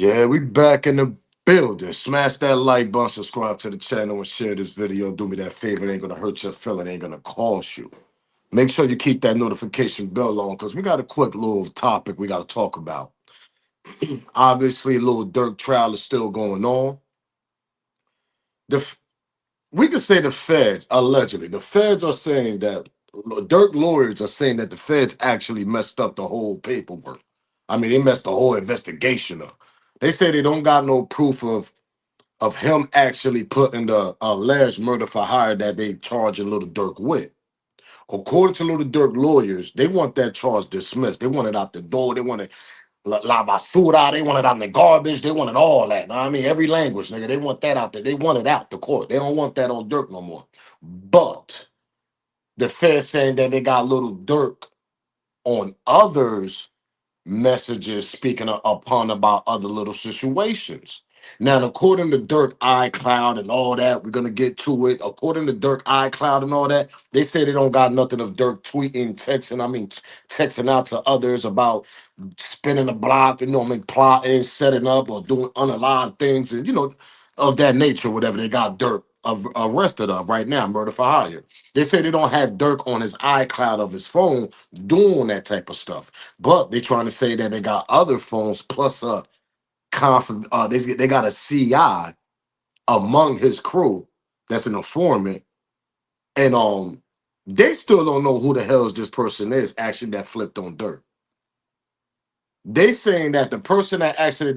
Yeah, we back in the building. Smash that like button, subscribe to the channel, and share this video. Do me that favor. It ain't gonna hurt your feeling. It ain't gonna cost you. Make sure you keep that notification bell on because we got a quick little topic we got to talk about. Obviously, a little Durk trial is still going on. The we could say the feds, allegedly, the feds are saying that Durk lawyers are saying that the feds actually messed up the whole paperwork. I mean, they messed the whole investigation up. They say they don't got no proof of him actually putting the alleged murder for hire that they charging Little Durk with. According to Little Durk lawyers, they want that charge dismissed. They want it out the door. They want it la basura. They want it out in the garbage. They want it all that. Know what I mean, every language, nigga. They want that out there. They want it out the court. They don't want that on Durk no more. But the Fed saying that they got Little Durk on others messages speaking upon about other little situations. Now, according to Dirk iCloud and all that, we're gonna get to it. According to Dirk iCloud and all that, they say they don't got nothing of Dirk tweeting, texting. Texting out to others about spinning the block, I mean, plotting, setting up, or doing unalive things, and of that nature. Whatever they got Dirk arrested of right now, murder for hire. They say they don't have Dirk on his iCloud of his phone doing that type of stuff. But they're trying to say that they got other phones plus they got a CI among his crew that's an informant, and they still don't know who the hell this person is actually that flipped on Dirk. They saying that the person that actually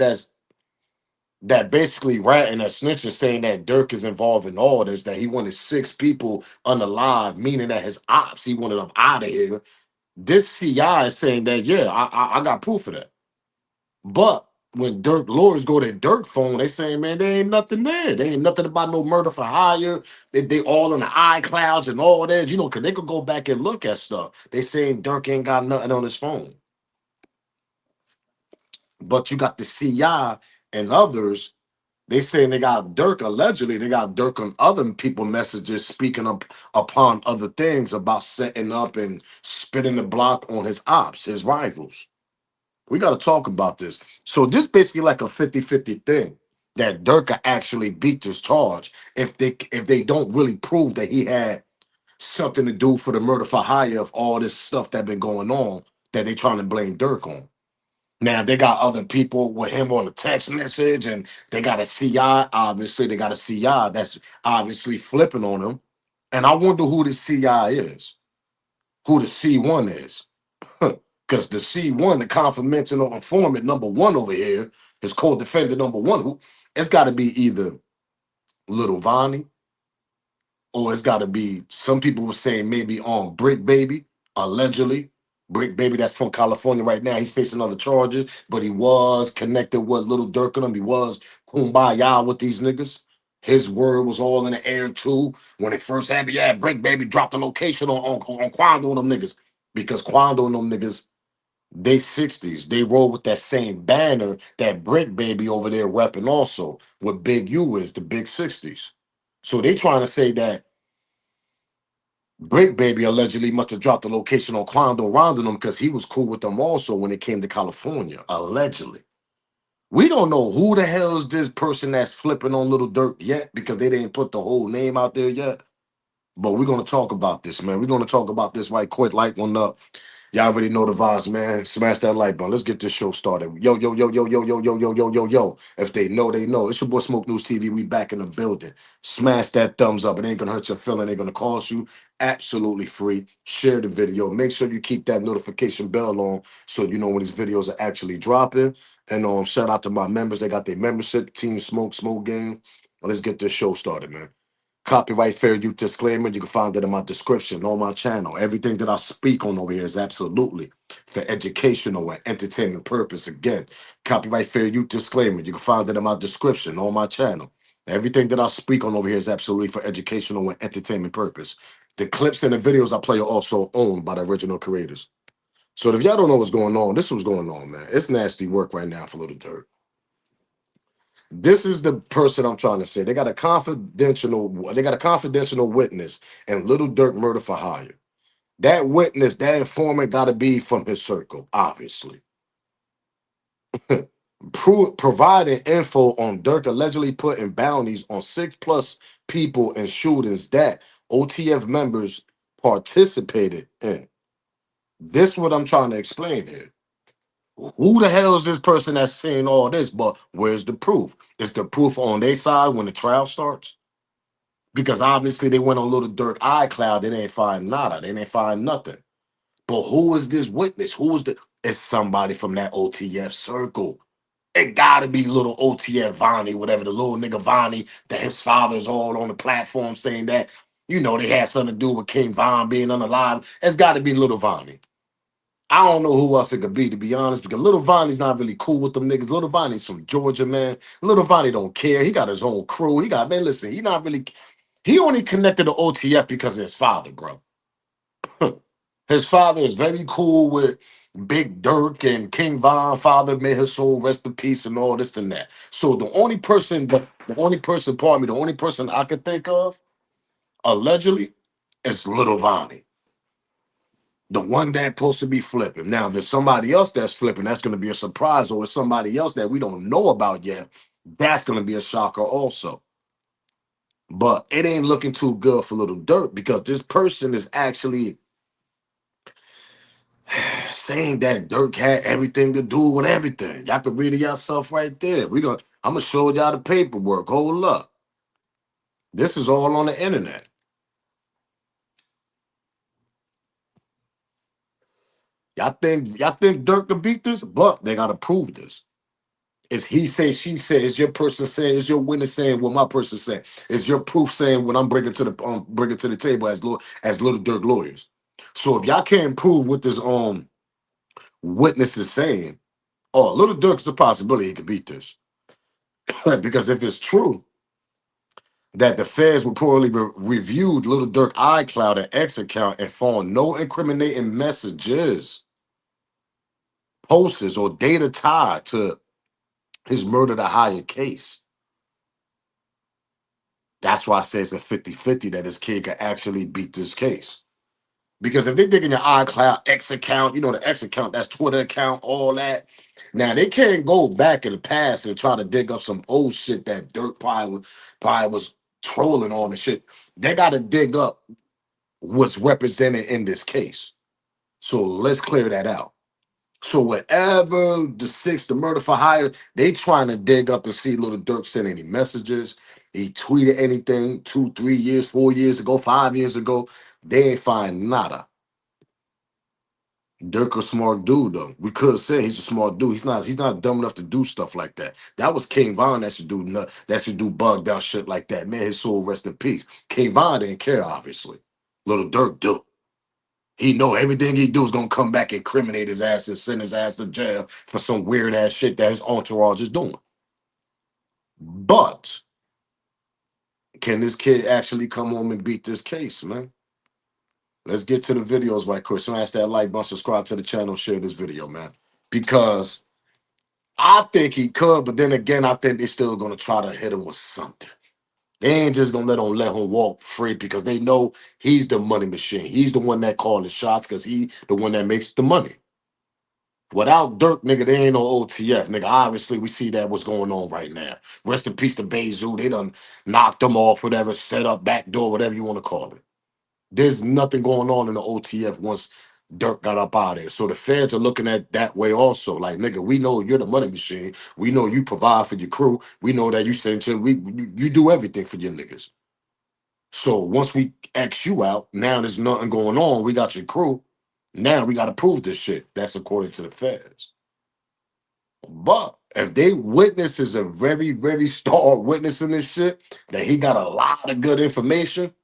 that basically ratting that snitching saying that Dirk is involved in all this, that he wanted 6 people unalive, meaning that his ops, he wanted them out of here. This CI is saying that, yeah, I got proof of that. But when Dirk lawyers go to Dirk phone, they saying, man, there ain't nothing there. There ain't nothing about no murder for hire. They all in the iClouds and all this, because they could go back and look at stuff. They saying Dirk ain't got nothing on his phone. But you got the CI and others. They saying they got Dirk, allegedly, they got Dirk on other people messages speaking up upon other things about setting up and spitting the block on his ops, his rivals. We got to talk about this. So this basically like a 50-50 thing that Dirk could actually beat this charge if they don't really prove that he had something to do for the murder for hire of all this stuff that been going on that they trying to blame Dirk on. Now they got other people with him on the text message, and they got a CI. Obviously, they got a CI that's obviously flipping on him. And I wonder who the CI is, who the C1 is. Because the C1, the confidential informant number one over here, is co-defendant number one. Who it's got to be either Little Vonnie, or it's got to be, some people were saying maybe on Brick Baby, allegedly. Brick Baby, that's from California right now. He's facing other charges, but he was connected with Little Durk and him. He was kumbaya with these niggas. His word was all in the air too. When it first happened, yeah, Brick Baby dropped the location on Quando and them niggas. Because Quando and them niggas, they 60s. They roll with that same banner that Brick Baby over there repping also. What Big U is, the big 60s. So they trying to say that Brick Baby allegedly must have dropped the location on Quando around them because he was cool with them also when it came to California, allegedly. We don't know who the hell is this person that's flipping on Little Dirk yet because they didn't put the whole name out there yet. But we're going to talk about this, man. We're going to talk about this right quick. Light one up. Y'all already know the vibes, man. Smash that like button. Let's get this show started. Yo, yo, yo, yo, yo, yo, yo, yo, yo, yo, yo. If they know, they know. It's your boy Smoke News TV. We back in the building. Smash that thumbs up. It ain't gonna hurt your feeling. It ain't gonna cost you. Absolutely free. Share the video. Make sure you keep that notification bell on so you know when these videos are actually dropping. And shout out to my members. They got their membership. Team Smoke Gang. Let's get this show started, man. Copyright fair use disclaimer. You can find it in my description on my channel. Everything that I speak on over here is absolutely for educational and entertainment purpose. Again, copyright fair use disclaimer. You can find it in my description on my channel. Everything that I speak on over here is absolutely for educational and entertainment purpose. The clips and the videos I play are also owned by the original creators. So if y'all don't know what's going on, this is what's going on, man. It's nasty work right now for Little Durk. This is the person I'm trying to say. They got a confidential witness and Little Dirk murder for hire. That witness, that informant got to be from his circle, obviously. providing info on Durk allegedly putting bounties on 6+ people in shootings that OTF members participated in. This is what I'm trying to explain here. Who the hell is this person that's saying all this? But where's the proof? Is the proof on their side when the trial starts? Because obviously they went on Little Durk iCloud, they didn't find nada, they didn't find nothing. But who is this witness? Who is the? It's somebody from that OTF circle. It gotta be little OTF Vonnie, whatever the little nigga Vonnie that his father's all on the platform saying that, they had something to do with King Von being unalive. It's gotta be little Vonnie. I don't know who else it could be, to be honest, because little Vonnie's not really cool with them niggas. Little Vonnie's from Georgia, man. Little Vonnie don't care. He got his own crew. Man, listen, he only connected to OTF because of his father, bro. His father is very cool with Big Durk and King Von. Father, may his soul rest in peace and all this and that. So the only person I could think of, allegedly, is Little Vonnie. The one that's supposed to be flipping. Now, if there's somebody else that's flipping, that's going to be a surprise, or it's somebody else that we don't know about yet, that's going to be a shocker also. But it ain't looking too good for Little Durk because this person is actually saying that Durk had everything to do with everything. Y'all can read it yourself right there. I'm gonna show y'all the paperwork. Hold up. This is all on the internet. Y'all think Durk can beat this? But they gotta prove this. It's he say, she said. Is your person saying? Is your witness saying what my person saying? Is your proof saying what I'm bringing to the table as Little Durk lawyers? So if y'all can't prove what this witness is saying, Little Durk's a possibility he could beat this. Because if it's true that the feds reportedly reviewed Little Durk iCloud and X account and found no incriminating messages, posters, or data tied to his murder to hire case. That's why I say it's a 50-50 that this kid could actually beat this case. Because if they dig in your iCloud, X account, the X account, that's Twitter account, all that. Now they can't go back in the past and try to dig up some old shit that Durk probably was trolling on and shit. They got to dig up what's represented in this case. So let's clear that out. So whatever the murder for hire, they trying to dig up and see Little Durk sent any messages. He tweeted anything 2, 3 years, 4 years ago, 5 years ago. They ain't find nada. Durk a smart dude though. We could say he's a smart dude. He's not dumb enough to do stuff like that. That was King Von that should do bugged out shit like that. Man, his soul rest in peace. King Von didn't care, obviously. Little Durk do. He know everything he do is gonna come back and incriminate his ass and send his ass to jail for some weird ass shit that his entourage is doing. But can this kid actually come home and beat this case, man? Let's get to the videos right quick. Smash that like button, subscribe to the channel, share this video, man. Because I think he could, but then again, I think they're still gonna try to hit him with something. They ain't just gonna let him walk free because they know he's the money machine. He's the one that called the shots because he the one that makes the money. Without Durk, nigga, they ain't no OTF, nigga. Obviously, we see that what's going on right now. Rest in peace to Bezu. They done knocked them off, whatever, set up, backdoor, whatever you want to call it. There's nothing going on in the OTF once Durk got up out of there. So the feds are looking at that way also. Like, nigga, we know you're the money machine. We know you provide for your crew. We know that you send you do everything for your niggas. So once we X you out, now there's nothing going on. We got your crew. Now we got to prove this shit. That's according to the feds. But if they witness is a very, very star witness in this shit, that he got a lot of good information,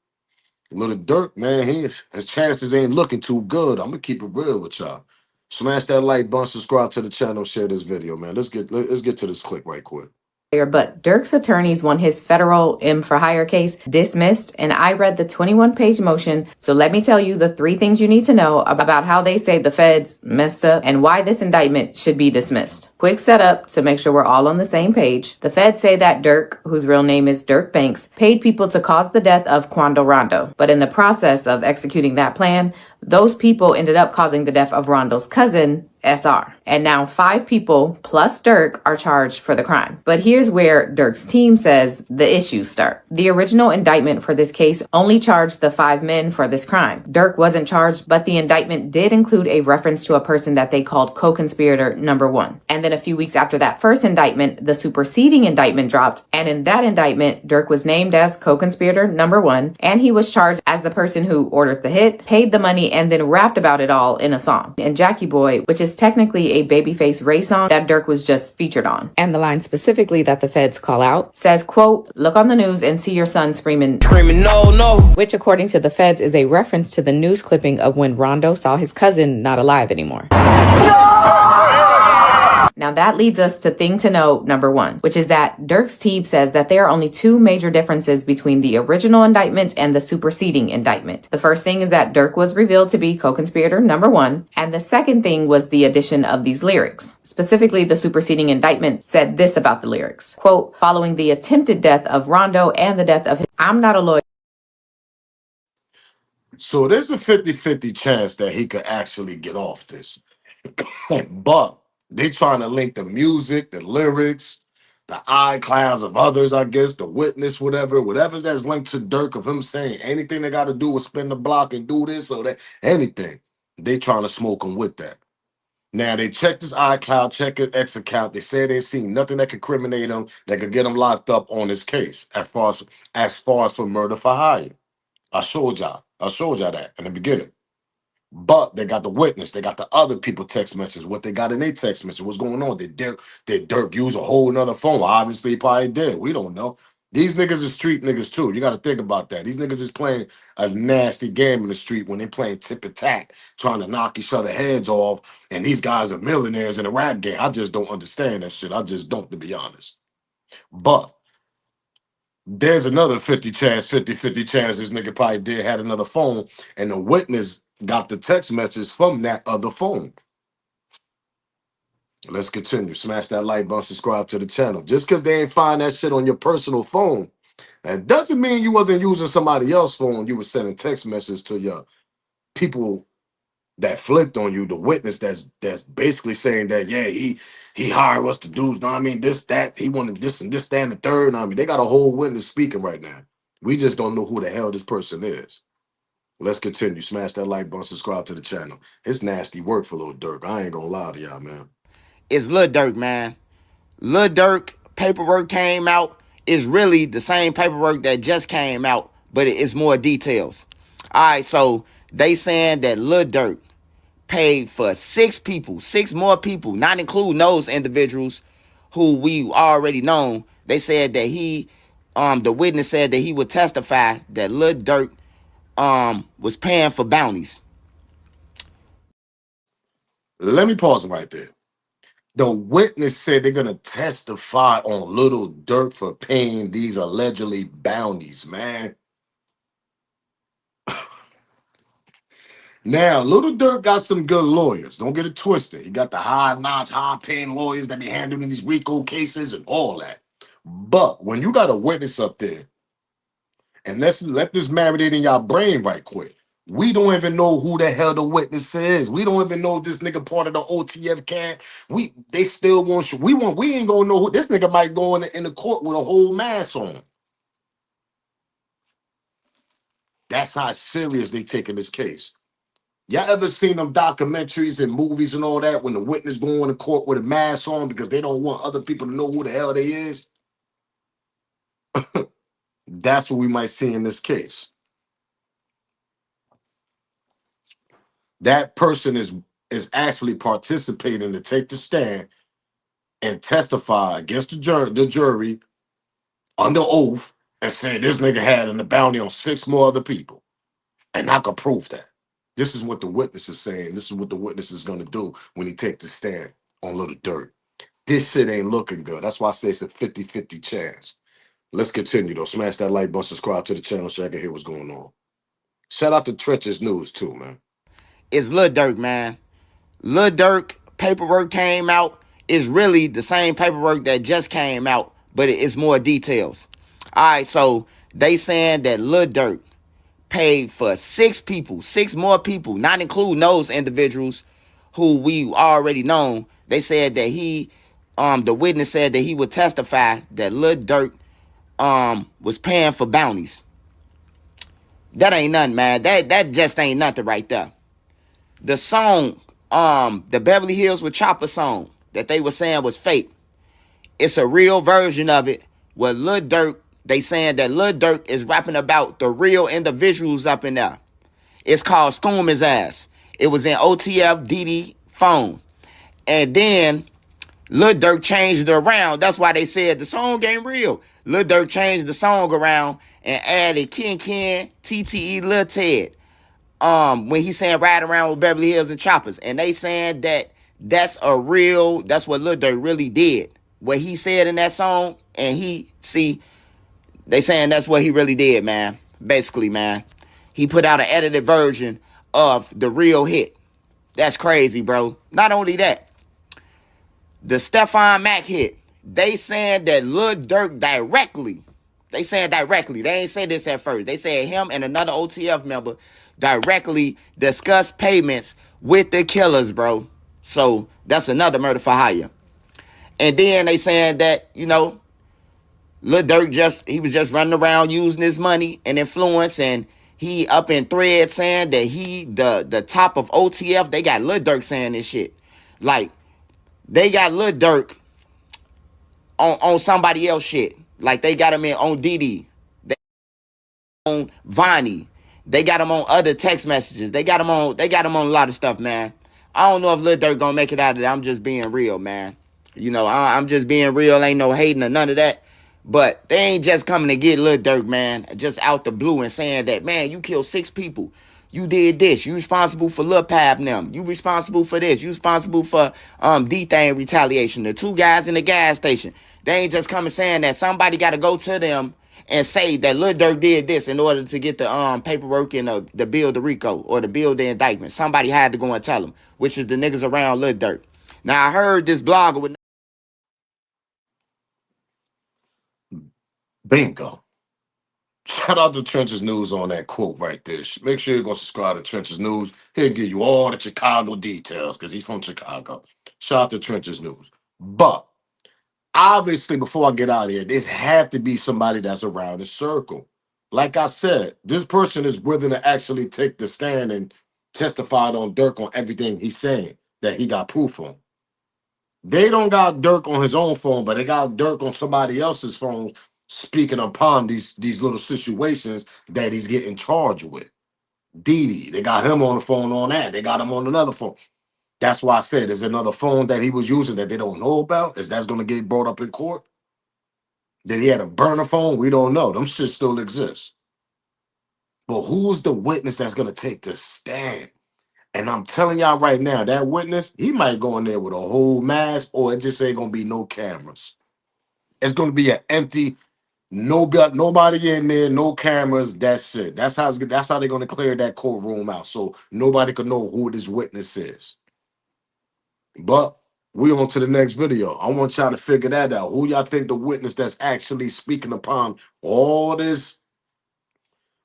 Little Durk, man, his chances ain't looking too good. I'm gonna keep it real with y'all. Smash that like button, subscribe to the channel, share this video, man. Let's get to this clip right quick. But Durk's attorneys want his federal M for hire case dismissed, and I read the 21-page motion, so let me tell you the 3 things you need to know about how they say the feds messed up and why this indictment should be dismissed. Quick setup to make sure we're all on the same page. The feds say that Durk, whose real name is Durk Banks, paid people to cause the death of Quando Rondo, but in the process of executing that plan, those people ended up causing the death of Rondo's cousin, SR. and now 5 people plus Durk are charged for the crime. But here's where Durk's team says the issues start. The original indictment for this case only charged the 5 men for this crime. Durk wasn't charged, but the indictment did include a reference to a person that they called co-conspirator number 1. And then a few weeks after that first indictment, the superseding indictment dropped, and in that indictment, Durk was named as co-conspirator number 1, and he was charged as the person who ordered the hit, paid the money, and then rapped about it all in a song. And Jackie Boy, which is technically a Babyface Ray song that Durk was just featured on. And the line specifically that the feds call out says, quote, "Look on the news and see your son screaming, no, no," which according to the feds is a reference to the news clipping of when Rondo saw his cousin not alive anymore. Now that leads us to thing to know number 1, which is that Durk's team says that there are only 2 major differences between the original indictment and the superseding indictment. The first thing is that Durk was revealed to be co-conspirator number 1, and the second thing was the addition of these lyrics. Specifically, the superseding indictment said this about the lyrics, quote, "Following the attempted death of Rondo and the death of his, I'm not a lawyer." So there's a 50-50 chance that he could actually get off this. But they trying to link the music, the lyrics, the iClouds of others, I guess, the witness, whatever that's linked to Durk of him saying anything they got to do with spin the block and do this or that, anything. They trying to smoke him with that. Now they checked his iCloud, check his X account. They said they seen nothing that could incriminate him, that could get him locked up on this case as far as for murder for hire. I showed y'all that in the beginning. But they got the witness, they got the other people text messages, what they got in their text message, what's going on. Did Durk use a whole nother phone? Obviously, he probably did. We don't know. These niggas are street niggas too. You got to think about that. These niggas is playing a nasty game in the street when they playing tip and tack, trying to knock each other heads off. And these guys are millionaires in a rap game. I just don't understand that shit. I just don't, to be honest. But there's another 50-50 chance this nigga probably did had another phone, and the witness got the text message from that other phone. Let's continue. Smash that like button, subscribe to the channel. Just because they ain't find that shit on your personal phone, that doesn't mean you wasn't using somebody else's phone. You were sending text messages to your people that flipped on you, the witness that's basically saying that, yeah, he hired us to do, know what I mean, this, that, he wanted this and this, that, and the third. I mean, they got a whole witness speaking right now. We just don't know who the hell this person is. Let's continue. Smash that like button, subscribe to the channel. It's nasty work for Lil Durk. I ain't gonna lie to y'all, man. It's Lil Durk, man. Lil Durk paperwork came out. It's really the same paperwork that just came out, but it's more details. All right, so they saying that Lil Durk paid for 6 people, 6 more people, not including those individuals who we already know. They said that the witness said that he would testify that Lil Durk was paying for bounties. Let me pause right there. The witness said they're gonna testify on Lil Durk for paying these allegedly bounties, man. Now, Lil Durk got some good lawyers. Don't get it twisted. He got the high-notch, high-paying lawyers that be handling these RICO cases and all that. But when you got a witness up there, and let's let this marinate in your brain right quick. We don't even know who the hell the witness is. We don't even know if this nigga part of the OTF can. They still want you. We ain't gonna know who this nigga might go in the court with a whole mask on. That's how serious they taking this case. Y'all ever seen them documentaries and movies and all that when the witness go in court with a mask on because they don't want other people to know who the hell they is? That's what we might see in this case. That person is actually participating to take the stand and testify against the jury under oath and say this nigga had a bounty on 6 more other people. And I can prove that. This is what the witness is saying. This is what the witness is going to do when he takes the stand on Lil Durk. This shit ain't looking good. That's why I say it's a 50-50 chance. Let's continue, though. Smash that like button, subscribe to the channel so I can hear what's going on. Shout out to Trenches News, too, man. It's Lil Durk, man. Lil Durk paperwork came out. It's really the same paperwork that just came out, but it's more details. All right, so they saying that Lil Durk paid for 6 people, 6 more people, not including those individuals who we already know. They said that the witness said that he would testify that Lil Durk was paying for bounties. That ain't nothing, man. That just ain't nothing right there. The song, the Beverly Hills with Chopper song that they were saying was fake. It's a real version of it where Lil Durk, they saying that Lil Durk is rapping about the real individuals up in there. It's called Scoom His Ass. It was in OTF DD phone. And then Lil Durk changed it around. That's why they said the song ain't real. Lil Durk changed the song around and added Ken TTE Lil Ted. When he saying ride around with Beverly Hills and Choppers. And they saying that that's what Lil Durk really did. What he said in that song, and they saying that's what he really did, man. Basically, man. He put out an edited version of the real hit. That's crazy, bro. Not only that, the Stefan Mack hit, they saying that Lil Durk directly, they ain't say this at first. They said him and another OTF member directly discussed payments with the killers, bro. So that's another murder for hire. And then they saying that, Lil Durk he was just running around using his money and influence, and he up in thread saying that he the top of OTF. They got Lil Durk saying this shit. Like, they got Lil Durk on somebody else shit. Like, they got him on DD. They on Vonnie. They got him on other text messages. They got him on a lot of stuff, man. I don't know if Lil Durk gonna make it out of there. I'm just being real, man. I'm just being real. Ain't no hating or none of that. But they ain't just coming to get Lil Durk, man, just out the blue and saying that, man, you killed 6 people. You did this. You responsible for Lil Pab and them. You responsible for this. You responsible for D-Thing retaliation. The 2 guys in the gas station. They ain't just coming saying that. Somebody got to go to them and say that Lil Durk did this in order to get the paperwork and the bill to RICO or the bill to indictment. Somebody had to go and tell them, which is the niggas around Lil Durk. Now, I heard this blogger with Bingo. Shout out to Trenches News on that quote right there. Make sure you're going to subscribe to Trenches News. He'll give you all the Chicago details because he's from Chicago. Shout out to Trenches News. But obviously, before I get out of here, this had to be somebody that's around the circle. Like I said, this person is willing to actually take the stand and testify on Durk on everything he's saying that he got proof on. They don't got Durk on his own phone, but they got Durk on somebody else's phone speaking upon these little situations that he's getting charged with. Didi, they got him on the phone on that. They got him on another phone. That's why I said there's another phone that he was using that they don't know about. Is that's going to get brought up in court? That he had a burner phone? We don't know. Them shit still exists. But who's the witness that's going to take the stand? And I'm telling y'all right now, that witness, he might go in there with a whole mask, or it just ain't going to be no cameras. It's going to be an empty, nobody in there, no cameras. That's it. That's how they're going to clear that courtroom out, so nobody can know who this witness is. But we on to the next video. I want y'all to figure that out. Who y'all think the witness that's actually speaking upon all this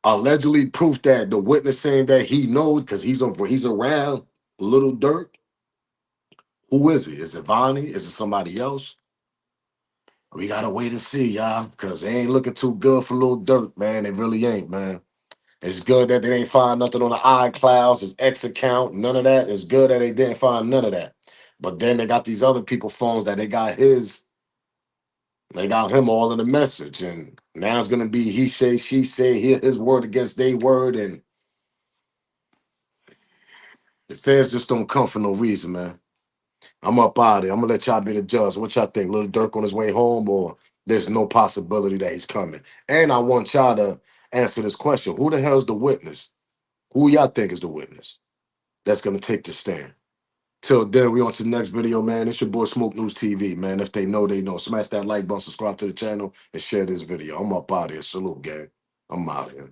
allegedly proof that the witness saying that he knows because he's around Little Durk? Who is he? Is it Vonnie? Is it somebody else? We gotta wait and see, y'all, because they ain't looking too good for Little Durk, man. They really ain't, man. It's good that they ain't find nothing on the iClouds, his X account, none of that. It's good that they didn't find none of that. But then they got these other people phones that they got him all in the message. And now it's gonna be he say, she say, his word against their word. And the feds just don't come for no reason, man. I'm up out of here. I'm gonna let y'all be the judge. What y'all think? Little Durk on his way home, or there's no possibility that he's coming? And I want y'all to answer this question. Who the hell's the witness? Who y'all think is the witness that's gonna take the stand? Till then, we on to the next video, man. It's your boy Smoke News TV, man. If they know, they know. Smash that like button, subscribe to the channel, and share this video. I'm up out of here. Salute, gang. I'm out of here.